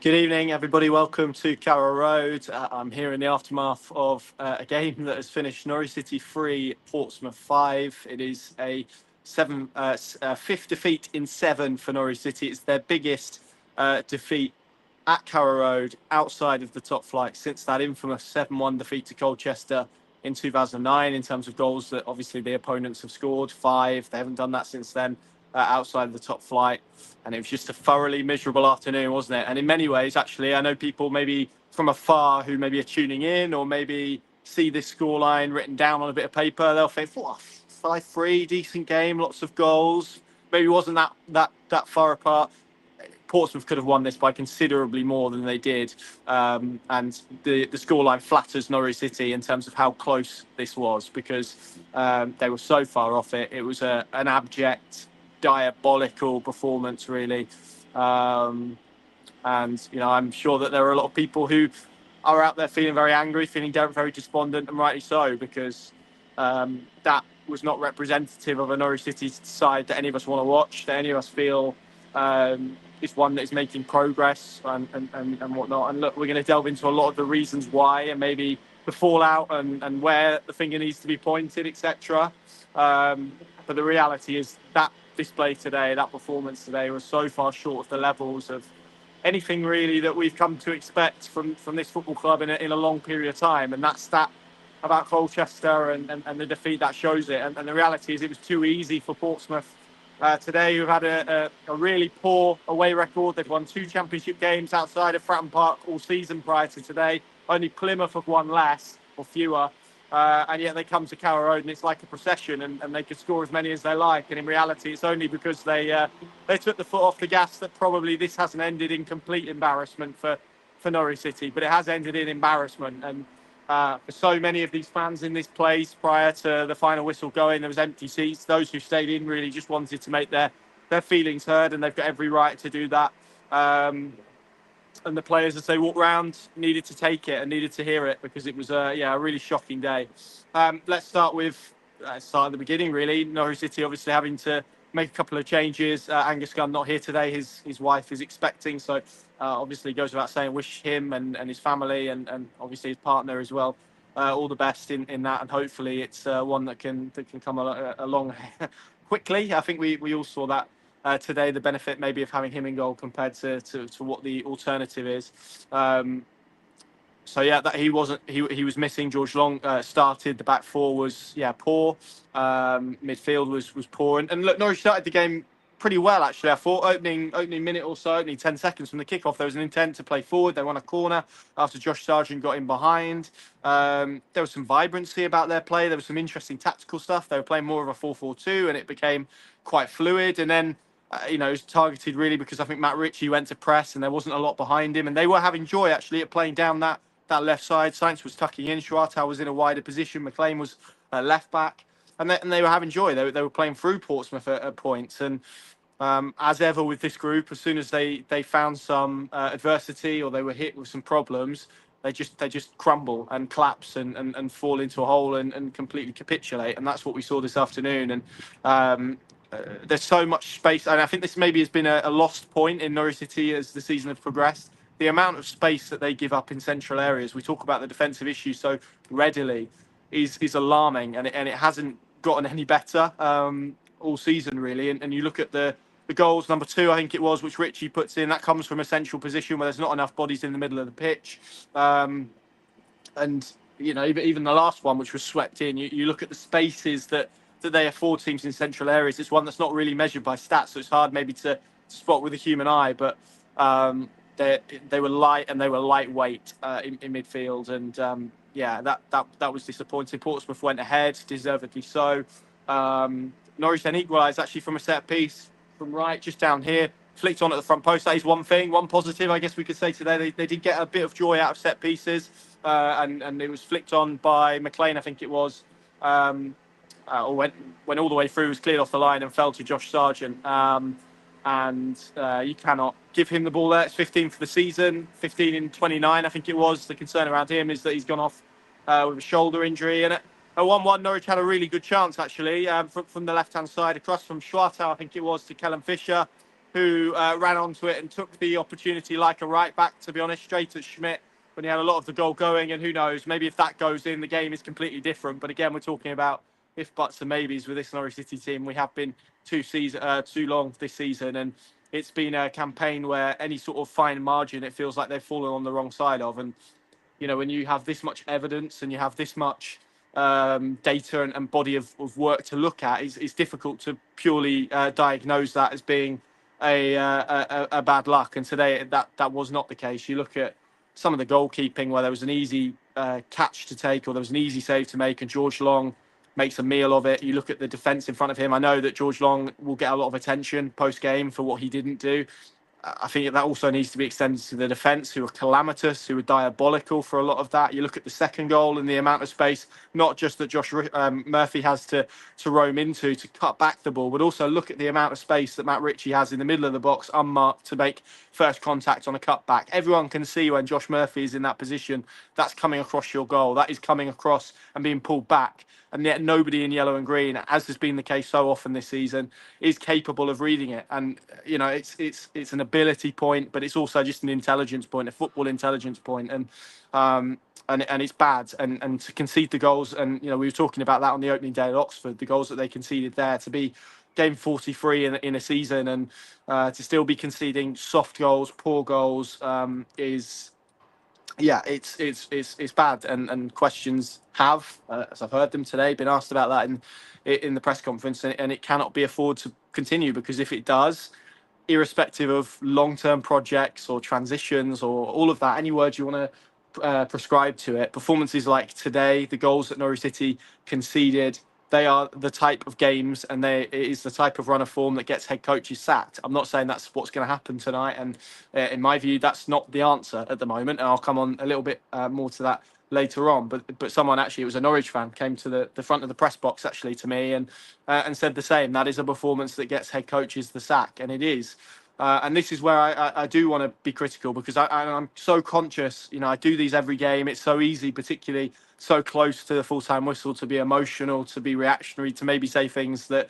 Good evening, everybody. Welcome to Carrow Road. I'm here in the aftermath of a game that has finished Norwich City 3, Portsmouth 5. It is a fifth defeat in 7 for Norwich City. It's their biggest defeat at Carrow Road outside of the top flight since that infamous 7-1 defeat to Colchester in 2009 in terms of goals that obviously the opponents have scored, 5. They haven't done that since then. Outside of the top flight, and it was just a thoroughly miserable afternoon, wasn't it? And in many ways, actually, I know people maybe from afar who maybe are tuning in or maybe see this scoreline written down on a bit of paper, they'll think, 5-3, decent game, lots of goals. Maybe it wasn't that far apart. Portsmouth could have won this by considerably more than they did, and the scoreline flatters Norwich City in terms of how close this was because they were so far off it. It was an abject, diabolical performance, really. And I'm sure that there are a lot of people who are out there feeling very angry, feeling very despondent, and rightly so, because that was not representative of a Norwich City side that any of us want to watch, that any of us feel is one that is making progress and whatnot. And look, we're going to delve into a lot of the reasons why and maybe the fallout and where the finger needs to be pointed, etc. But the reality is that display today, that performance today, was so far short of the levels of anything really that we've come to expect from this football club in a long period of time. And that's that about Colchester and the defeat that shows it. And the reality is it was too easy for Portsmouth today, who've had a really poor away record. They've won 2 championship games outside of Fratton Park all season prior to today. Only Plymouth have won less or fewer. And yet they come to Carrow Road and it's like a procession and they could score as many as they like. And in reality, it's only because they took the foot off the gas that probably this hasn't ended in complete embarrassment for Norwich City. But it has ended in embarrassment. And for so many of these fans in this place prior to the final whistle going, there was empty seats. Those who stayed in really just wanted to make their feelings heard, and they've got every right to do that. And the players, as they walked round, needed to take it and needed to hear it because it was a really shocking day. Let's start at the beginning, really. Norwich City obviously having to make a couple of changes. Angus Gunn not here today. His wife is expecting, so obviously goes without saying, wish him and his family and obviously his partner as well all the best in that, and hopefully it's one that can come along quickly. I think we all saw that today, the benefit maybe of having him in goal compared to what the alternative is. So yeah, that he was missing. George Long started. The back four was poor. Midfield was poor, and look, Norwich started the game pretty well actually. I thought opening minute or so, opening 10 seconds from the kickoff, there was an intent to play forward. They won a corner after Josh Sargent got in behind. There was some vibrancy about their play. There was some interesting tactical stuff. They were playing more of a 4-4-2, and it became quite fluid. And then it was targeted really because I think Matt Ritchie went to press and there wasn't a lot behind him, and they were having joy actually at playing down that left side. Sainz was tucking in, Schwartau was in a wider position, McLean was left back, and they were having joy. They were playing through Portsmouth at points, and as ever with this group, as soon as they found some adversity or they were hit with some problems, they just crumble and collapse and fall into a hole and completely capitulate. And that's what we saw this afternoon. And there's so much space, and I think this maybe has been a lost point in Norwich City as the season has progressed. The amount of space that they give up in central areas, we talk about the defensive issues so readily, is alarming, and it hasn't gotten any better all season really. And you look at the goals, number 2 I think it was, which Ritchie puts in, that comes from a central position where there's not enough bodies in the middle of the pitch. And even the last one, which was swept in, you look at the spaces that they afford teams in central areas. It's one that's not really measured by stats, so it's hard maybe to spot with a human eye. But they were light and they were lightweight in midfield, and that was disappointing. Portsmouth went ahead, deservedly so. Norwich then equalised actually from a set piece from right, just down here, flicked on at the front post. That is one thing, one positive, I guess we could say today. They did get a bit of joy out of set pieces, and it was flicked on by McLean, I think it was. Or went all the way through, was cleared off the line and fell to Josh Sargent. And you cannot give him the ball there. It's 15 for the season, 15 in 29, I think it was. The concern around him is that he's gone off with a shoulder injury. And at 1-1, Norwich had a really good chance, actually, from the left-hand side, across from Schwartau, I think it was, to Callum Fisher. who ran onto it and took the opportunity like a right back, to be honest, straight at Schmidt when he had a lot of the goal going. And who knows, maybe if that goes in, the game is completely different. But again, we're talking about if buts and maybes with this Norwich City team. We have been too long this season, and it's been a campaign where any sort of fine margin, it feels like they've fallen on the wrong side of. And when you have this much evidence and you have this much data and body of work to look at, it's difficult to purely diagnose that as being a bad luck. And today that was not the case. You look at some of the goalkeeping where there was an easy catch to take or there was an easy save to make, and George Long makes a meal of it. You look at the defence in front of him. I know that George Long will get a lot of attention post-game for what he didn't do. I think that also needs to be extended to the defence, who are calamitous, who are diabolical for a lot of that. You look at the second goal and the amount of space, not just that Josh Murphy has to roam into to cut back the ball, but also look at the amount of space that Matt Ritchie has in the middle of the box, unmarked, to make first contact on a cutback. Everyone can see when Josh Murphy is in that position, that's coming across your goal. That is coming across and being pulled back. And yet nobody in yellow and green, as has been the case so often this season, is capable of reading it. And it's an ability point, but it's also just an intelligence point, a football intelligence point. And it's bad. And to concede the goals, and we were talking about that on the opening day at Oxford, the goals that they conceded there, to be game 43 in a season, and to still be conceding soft goals, poor goals, it's bad, and questions have, as I've heard them today, been asked about that in the press conference, and it cannot be afforded to continue, because if it does, irrespective of long-term projects or transitions or all of that, any words you want to prescribe to it, performances like today, the goals that Norwich City conceded, they are the type of games, and it is the type of run of form that gets head coaches sacked. I'm not saying that's what's going to happen tonight, and in my view, that's not the answer at the moment. And I'll come on a little bit more to that later on. But someone, actually, it was a Norwich fan, came to the front of the press box actually to me and said the same. That is a performance that gets head coaches the sack, and it is. And this is where I do want to be critical, because I'm so conscious. I do these every game. It's so easy, particularly so close to the full-time whistle, to be emotional, to be reactionary, to maybe say things that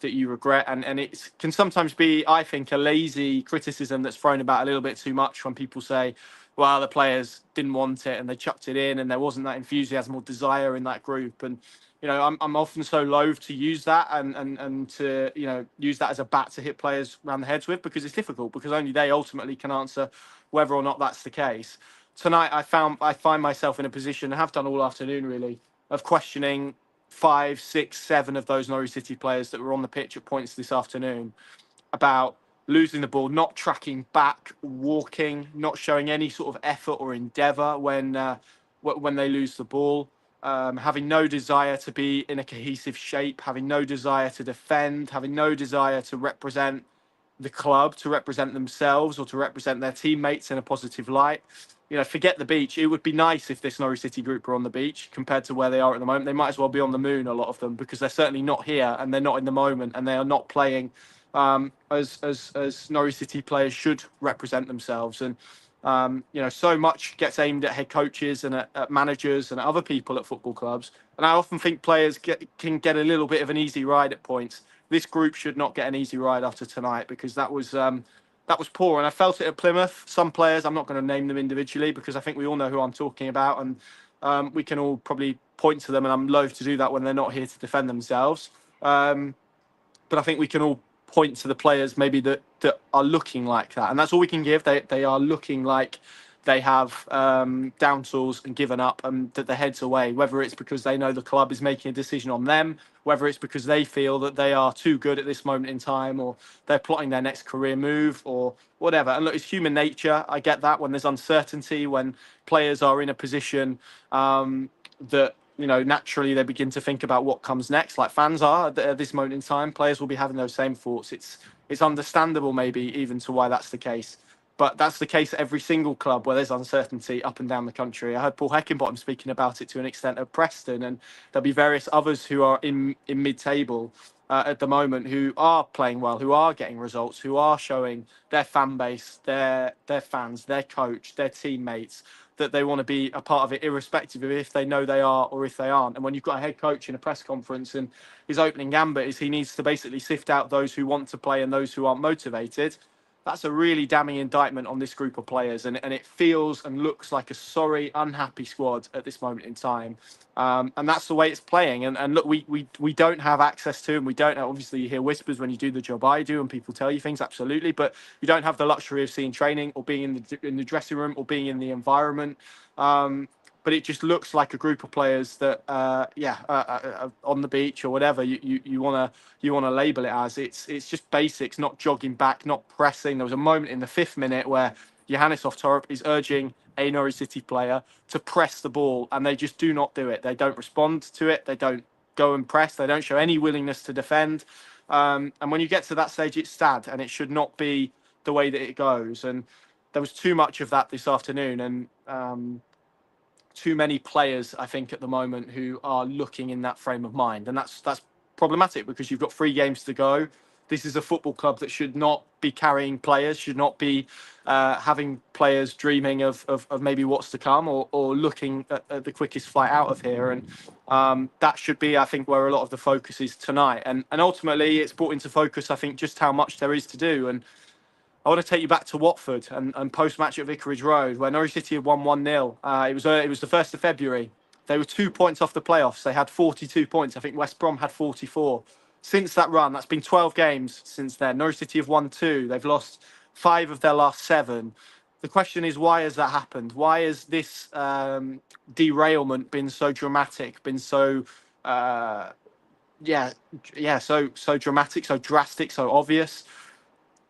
you regret. And it can sometimes be, I think, a lazy criticism that's thrown about a little bit too much when people say, well, the players didn't want it and they chucked it in and there wasn't that enthusiasm or desire in that group. And I'm often so loath to use that and to use that as a bat to hit players around the heads with, because it's difficult, because only they ultimately can answer whether or not that's the case. Tonight, I find myself in a position, and have done all afternoon really, of questioning 5, 6, 7 of those Norwich City players that were on the pitch at points this afternoon about losing the ball, not tracking back, walking, not showing any sort of effort or endeavour when they lose the ball. Having no desire to be in a cohesive shape, having no desire to defend, having no desire to represent the club, to represent themselves or to represent their teammates in a positive light. Forget the beach. It would be nice if this Norwich City group were on the beach compared to where they are at the moment. They might as well be on the moon, a lot of them, because they're certainly not here and they're not in the moment, and they are not playing as Norwich City players should represent themselves. And so much gets aimed at head coaches and at managers and other people at football clubs. And I often think players can get a little bit of an easy ride at points. This group should not get an easy ride after tonight, because that was poor. And I felt it at Plymouth. Some players, I'm not going to name them individually, because I think we all know who I'm talking about, and we can all probably point to them, and I'm loath to do that when they're not here to defend themselves. But I think we can all point to the players maybe that are looking like that, and that's all we can give. They are looking like they have down tools and given up, and that their heads away, whether it's because they know the club is making a decision on them, whether it's because they feel that they are too good at this moment in time, or they're plotting their next career move or whatever. And look, it's human nature. I get that when there's uncertainty, when players are in a position that naturally they begin to think about what comes next, like fans are at this moment in time. Players will be having those same thoughts. It's understandable, maybe even, to why that's the case. But that's the case at every single club where there's uncertainty up and down the country. I heard Paul Heckingbottom speaking about it to an extent at Preston, and there'll be various others who are in mid-table. at the moment who are playing well, who are getting results, who are showing their fan base, their fans, their coach, their teammates that they want to be a part of it, irrespective of if they know they are or if they aren't. And when you've got a head coach in a press conference and his opening gambit is he needs to basically sift out those who want to play and those who aren't motivated, that's a really damning indictment on this group of players, and it feels and looks like a sorry, unhappy squad at this moment in time, and that's the way it's playing. And look, we don't have access to, and we don't obviously you hear whispers when you do the job I do, and people tell you things, absolutely, but you don't have the luxury of seeing training or being in the dressing room or being in the environment. But it just looks like a group of players that, on the beach or whatever you wanna label it as. It's just basics, not jogging back, not pressing. There was a moment in the 5th minute where Johannes Oftorp is urging a Norwich City player to press the ball, and they just do not do it. They don't respond to it. They don't go and press. They don't show any willingness to defend. And when you get to that stage, it's sad, and it should not be the way that it goes. And there was too much of that this afternoon, and too many players, I think, at the moment who are looking in that frame of mind, and that's problematic because you've got 3 games to go. This is a football club that should not be carrying players, should not be having players dreaming of maybe what's to come or looking at the quickest flight out of here. And that should be, I think, where a lot of the focus is tonight. And ultimately, it's brought into focus, I think, just how much there is to do. And I want to take you back to Watford and post-match at Vicarage Road, where Norwich City had won 1-0. It was the 1st of February. They were 2 points off the playoffs. They had 42 points. I think West Brom had 44. Since that run, that's been 12 games since then. Norwich City have won 2. They've lost 5 of their last 7. The question is, why has that happened? Why has this derailment been so dramatic, been so so dramatic, so drastic, so obvious?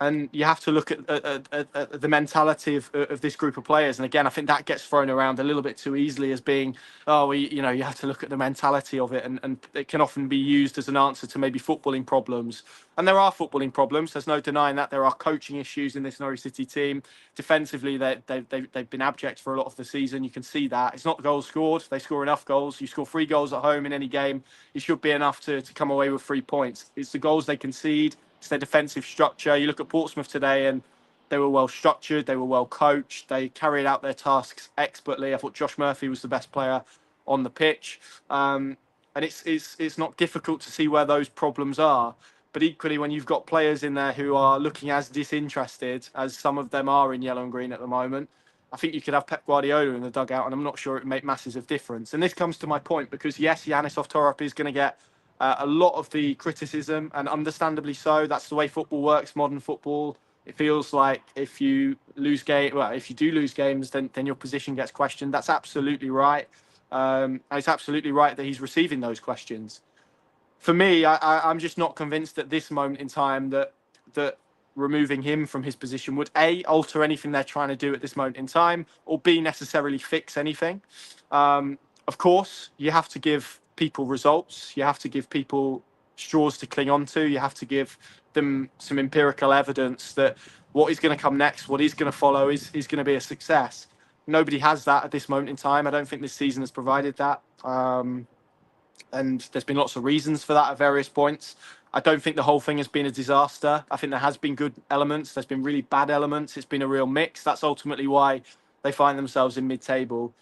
And you have to look at the mentality of this group of players. And again, I think that gets thrown around a little bit too easily as being, you have to look at the mentality of it. And it can often be used as an answer to maybe footballing problems. And there are footballing problems. There's no denying that. There are coaching issues in this Norwich City team. Defensively, they've been abject for a lot of the season. You can see that. It's not the goals scored. They score enough goals. You score 3 goals at home in any game, it should be enough to come away with 3 points. It's the goals they concede. It's their defensive structure. You look at Portsmouth today, and they were well structured. They were well coached. They carried out their tasks expertly. I thought Josh Murphy was the best player on the pitch, and it's not difficult to see where those problems are. But equally, when you've got players in there who are looking as disinterested as some of them are in yellow and green at the moment, I think you could have Pep Guardiola in the dugout, and I'm not sure it would make masses of difference. And this comes to my point because yes, Yannis Oftorop is going to get a lot of the criticism, and understandably so. That's the way football works, modern football. It feels like if you do lose games, then your position gets questioned. That's absolutely right. And it's absolutely right that he's receiving those questions. For me, I'm just not convinced at this moment in time that removing him from his position would A, alter anything they're trying to do at this moment in time, or B, necessarily fix anything. Of course, you have to give people results. You have to give people straws to cling on to. You have to give them some empirical evidence that what is going to come next, what is going to follow, is going to be a success. Nobody has that at this moment in time. I don't think this season has provided that. And there's been lots of reasons for that at various points. I don't think the whole thing has been a disaster. I think there has been good elements. There's been really bad elements. It's been a real mix. That's ultimately why they find themselves in mid-table.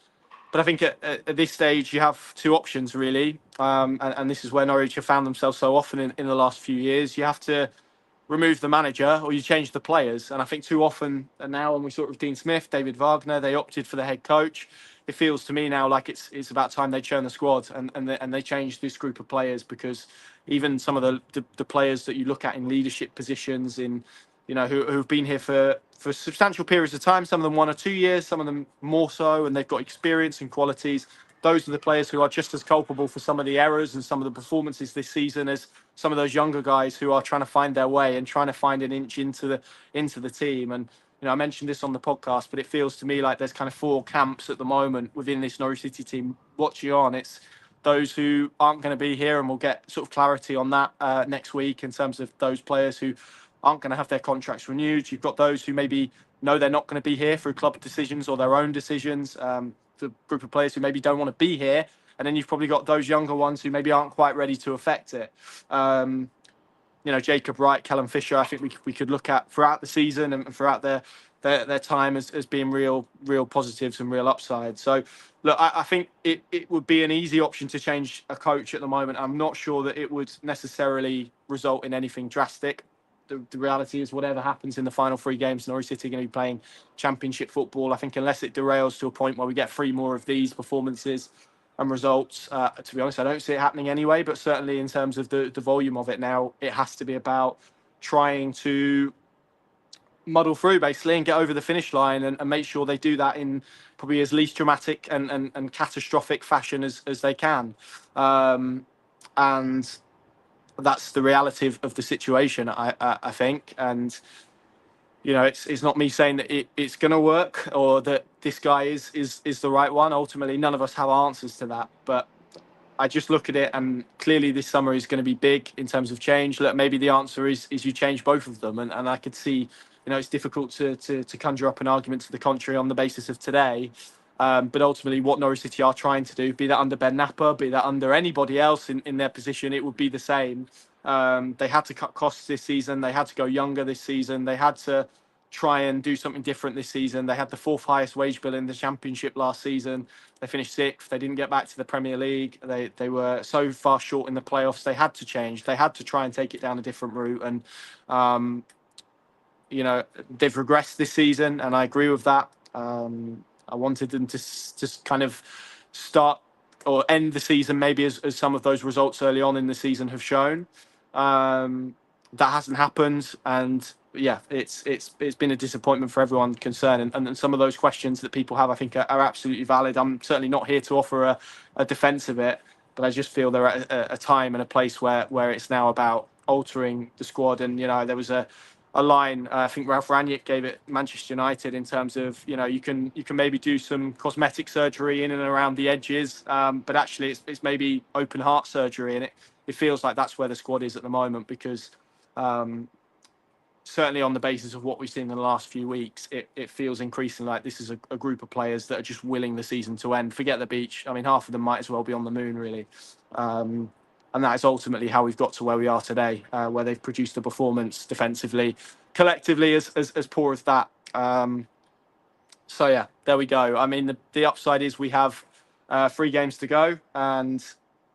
But I think at this stage, you have 2 options, really. And this is where Norwich have found themselves so often in the last few years. You have to remove the manager or you change the players. And I think too often now, when we saw it with Dean Smith, David Wagner, they opted for the head coach. It feels to me now like it's about time they churn the squad and they change this group of players, because even some of the players that you look at in leadership positions who've been here for substantial periods of time, some of them 1 or 2 years, some of them more so, and they've got experience and qualities. Those are the players who are just as culpable for some of the errors and some of the performances this season as some of those younger guys who are trying to find their way and trying to find an inch into the team. And I mentioned this on the podcast, but it feels to me like there's kind of 4 camps at the moment within this Norwich City team watching on. It's those who aren't going to be here, and we'll get sort of clarity on that next week in terms of those players who aren't going to have their contracts renewed. You've got those who maybe know they're not going to be here through club decisions or their own decisions. The group of players who maybe don't want to be here. And then you've probably got those younger ones who maybe aren't quite ready to affect it. Jacob Wright, Callum Fisher, I think we could look at throughout the season and throughout their time as being real positives and real upside. So look, I think it would be an easy option to change a coach at the moment. I'm not sure that it would necessarily result in anything drastic. The reality is, whatever happens in the final 3 games, Norwich City are going to be playing Championship football. I think unless it derails to a point where we get 3 more of these performances and results, to be honest, I don't see it happening anyway. But certainly in terms of the volume of it now, it has to be about trying to muddle through basically and get over the finish line and make sure they do that in probably as least dramatic and catastrophic fashion as they can. And that's the reality of the situation, I think. And it's not me saying that it's going to work or that this guy is the right one. Ultimately, none of us have answers to that. But I just look at it, and clearly this summer is going to be big in terms of change. Look, maybe the answer is you change both of them, and I could see, it's difficult to conjure up an argument to the contrary on the basis of today. But ultimately, what Norwich City are trying to do, be that under Ben Napper, be that under anybody else in their position, it would be the same. They had to cut costs this season. They had to go younger this season. They had to try and do something different this season. They had the 4th highest wage bill in the Championship last season. They finished 6th. They didn't get back to the Premier League. They were so far short in the playoffs. They had to change. They had to try and take it down a different route. And, they've regressed this season, and I agree with that. I wanted them to just kind of start or end the season maybe as some of those results early on in the season have shown. That hasn't happened, and yeah, it's been a disappointment for everyone concerned. And some of those questions that people have, I think, are absolutely valid. I'm certainly not here to offer a defence of it, but I just feel they're at a time and a place where it's now about altering the squad. And there was a line I think Ralph Rangnick gave it Manchester United in terms of you can maybe do some cosmetic surgery in and around the edges, but actually it's maybe open heart surgery, and it feels like that's where the squad is at the moment, because certainly on the basis of what we've seen in the last few weeks, it feels increasingly like this is a group of players that are just willing the season to end. Forget the beach. I mean, half of them might as well be on the moon, really. And that is ultimately how we've got to where we are today, where they've produced a performance defensively, collectively as poor as that. So, yeah, there we go. I mean, the upside is we have 3 games to go, and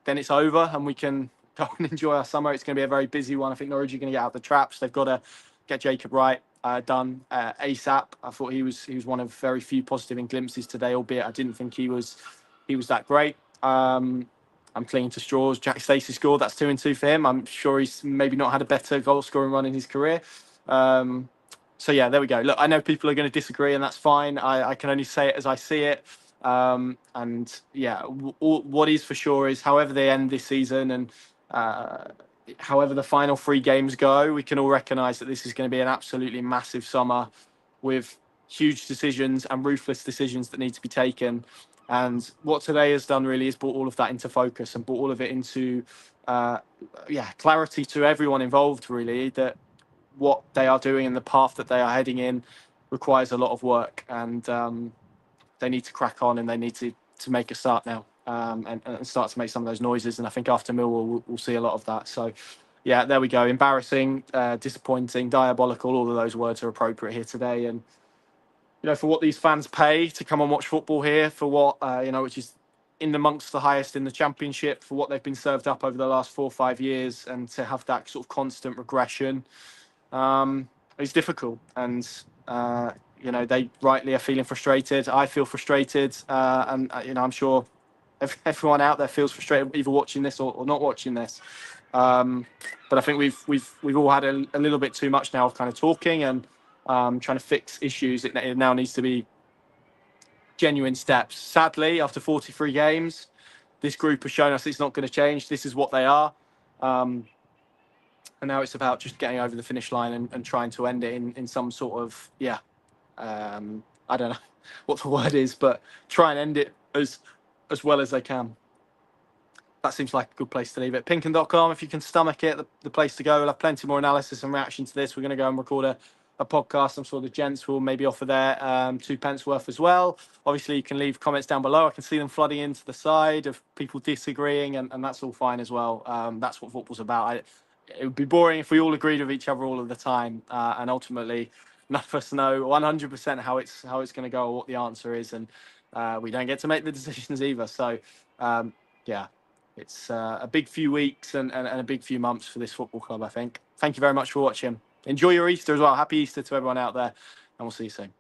then it's over and we can go and enjoy our summer. It's going to be a very busy one. I think Norwich are going to get out the traps. They've got to get Jacob Wright done ASAP. I thought he was one of very few positive glimpses today, albeit I didn't think he was that great. I'm clinging to straws. Jack Stacey scored. That's 2-2 for him. I'm sure he's maybe not had a better goal scoring run in his career. So yeah, there we go. Look, I know people are going to disagree, and that's fine. I can only say it as I see it. And yeah, what is for sure is however they end this season and however the final 3 games go, we can all recognise that this is going to be an absolutely massive summer with huge decisions and ruthless decisions that need to be taken. And what today has done really is brought all of that into focus and brought all of it into clarity to everyone involved, really, that what they are doing and the path that they are heading in requires a lot of work, and they need to crack on and they need to make a start now, and start to make some of those noises. And I think after Millwall, we'll see a lot of that. So, yeah, there we go. Embarrassing, disappointing, diabolical. All of those words are appropriate here today. And for what these fans pay to come and watch football here, for what which is in amongst the highest in the Championship, for what they've been served up over the last 4 or 5 years, and to have that sort of constant regression, is difficult. And they rightly are feeling frustrated. I feel frustrated, and I'm sure everyone out there feels frustrated, either watching this or not watching this. But I think we've all had a little bit too much now of kind of talking and trying to fix issues. It now needs to be genuine steps. Sadly, after 43 games, this group has shown us it's not going to change. This is what they are. And now it's about just getting over the finish line and trying to end it in some sort of, I don't know what the word is, but try and end it as well as they can. That seems like a good place to leave it. Pinken.com, if you can stomach it, the place to go. We'll have plenty more analysis and reaction to this. We're going to go and record a podcast. I'm sure the gents will maybe offer their 2 pence worth as well. Obviously, you can leave comments down below. I can see them flooding into the side of people disagreeing, and that's all fine as well. That's what football's about. it would be boring if we all agreed with each other all of the time, and ultimately none of us know 100% how it's going to go or what the answer is, and we don't get to make the decisions either. So yeah, it's a big few weeks and a big few months for this football club, I think. Thank you very much for watching. Enjoy your Easter as well. Happy Easter to everyone out there, and we'll see you soon.